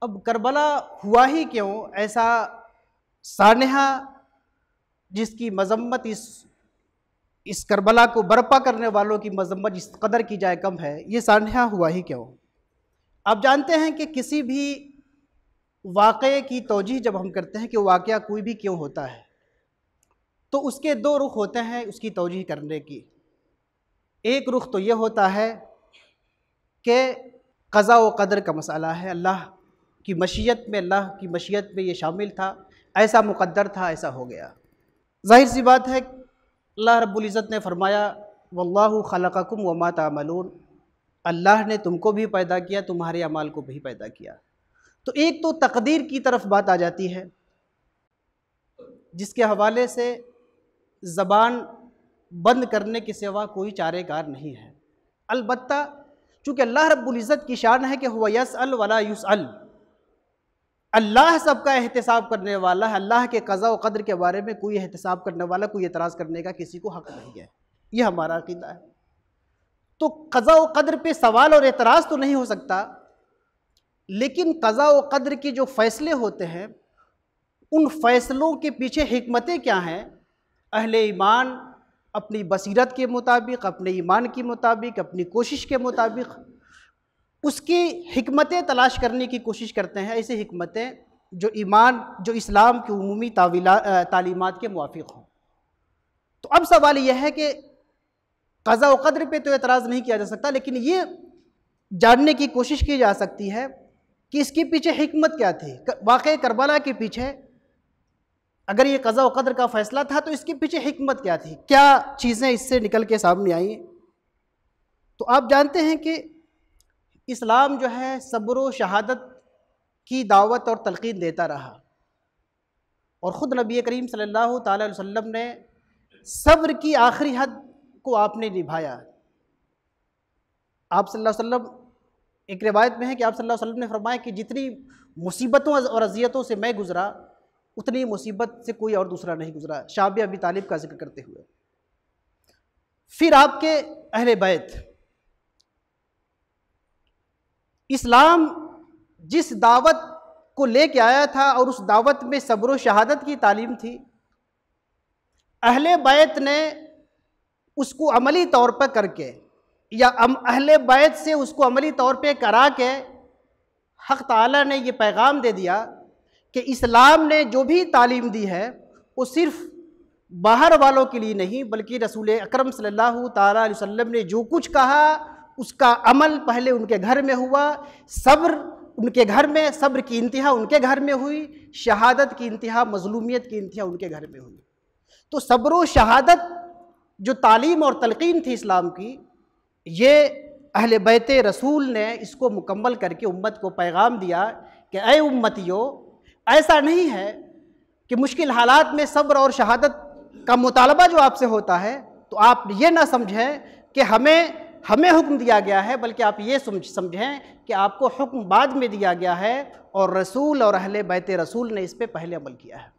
अब करबला हुआ ही क्यों, ऐसा सानहा जिसकी मजम्मत इस करबला को बर्पा करने वालों की मजम्मत इस कदर की जाए कम है, ये सानहा हुआ ही क्यों। आप जानते हैं कि किसी भी वाक़े की तौजीह जब हम करते हैं कि वाक़या कोई भी क्यों होता है, तो उसके दो रुख होते हैं उसकी तौजीह करने की। एक रुख तो ये होता है कि क़ज़ा व क़दर का मसला है, अल्लाह की मशीयत में, अल्लाह की मशीयत में ये शामिल था, ऐसा मुक़द्दर था, ऐसा हो गया। ज़ाहिर सी बात है, अल्लाह रब्बुल इज़्ज़त ने फरमाया वल्लाहु खलक़कुम व मा तामलून, अल्लाह ने तुमको भी पैदा किया, तुम्हारे अमाल को भी पैदा किया। तो एक तो तकदीर की तरफ बात आ जाती है, जिसके हवाले से ज़बान बंद करने के सिवा कोई चारेकार नहीं है। अलबत्ता चूँकि अल्लाह रब्बुल इज़्ज़त की शान है कि हुवा यसअल वला युसअल, अल्लाह सबका एहतिसाब करने वाला है, अल्लाह के क़ज़ा व क़द्र के बारे में कोई एहतिसाब करने वाला, कोई एतराज़ करने का किसी को हक़ नहीं है। यह हमारा अक़ीदा है। तो क़ज़ा व क़द्र पे सवाल और एतराज़ तो नहीं हो सकता, लेकिन क़ज़ा व क़द्र के जो फ़ैसले होते हैं उन फ़ैसलों के पीछे हिकमतें क्या हैं, अहले ईमान अपनी बसीरत के मुताबिक, अपने ईमान के मुताबिक, अपनी कोशिश के मुताबिक उसकी हिकमतें तलाश करने की कोशिश करते हैं, ऐसी हिकमतें जो ईमान, जो इस्लाम की उमूमी तालीमात के मुवाफ़िक़ हों। तो अब सवाल यह है कि क़ज़ा व क़द्र पे तो एतराज़ नहीं किया जा सकता, लेकिन ये जानने की कोशिश की जा सकती है कि इसके पीछे हिकमत क्या थी। वाक़े करबला के पीछे अगर ये क़ज़ा व क़द्र का फ़ैसला था तो इसके पीछे हिकमत क्या थी, क्या चीज़ें इससे निकल के सामने आई। तो आप जानते हैं कि इस्लाम जो है सब्र व शहादत की दावत और तलक़ीन देता रहा, और ख़ुद नबी करीम सल्लल्लाहु ताला अलैहि वसल्लम ने सब्र की आखिरी हद को आपने निभाया। आप सल्लल्लाहु अलैहि वसल्लम, एक रिवायत में है कि आप सल्लल्लाहु अलैहि वसल्लम ने फरमाया कि जितनी मुसीबतों और अज़ियतों से मैं गुज़रा, उतनी मुसीबत से कोई और दूसरा नहीं गुज़रा, शाबी अबी तालिब का जिक्र करते हुए। फिर आपके अहले बैत, इस्लाम जिस दावत को लेके आया था और उस दावत में सब्र व शहादत की तालीम थी, अहले बैत ने उसको अमली तौर पर करके या अहले बैत से उसको अमली तौर पे करा के हक़ ताला ने ये पैगाम दे दिया कि इस्लाम ने जो भी तालीम दी है वो सिर्फ़ बाहर वालों के लिए नहीं, बल्कि रसूल अकरम सल्लल्लाहु ताला अलैहि वसल्लम ने जो कुछ कहा उसका अमल पहले उनके घर में हुआ, सब्र उनके घर में, सब्र की इंतहा उनके घर में हुई, शहादत की इंतहा, मज़लूमियत की इंतहा उनके घर में हुई। तो सब्र व शहादत जो तालीम और तलक़ीन थी इस्लाम की, ये अहले बैत रसूल ने इसको मुकम्मल करके उम्मत को पैगाम दिया कि ऐ उम्मतियों, ऐसा नहीं है कि मुश्किल हालात में सब्र और शहादत का मुतालबा जो आपसे होता है तो आप ये ना समझें कि हमें हुक्म दिया गया है, बल्कि आप ये समझें कि आपको हुक्म बाद में दिया गया है और रसूल और अहले बैत रसूल ने इस पे पहले अमल किया है।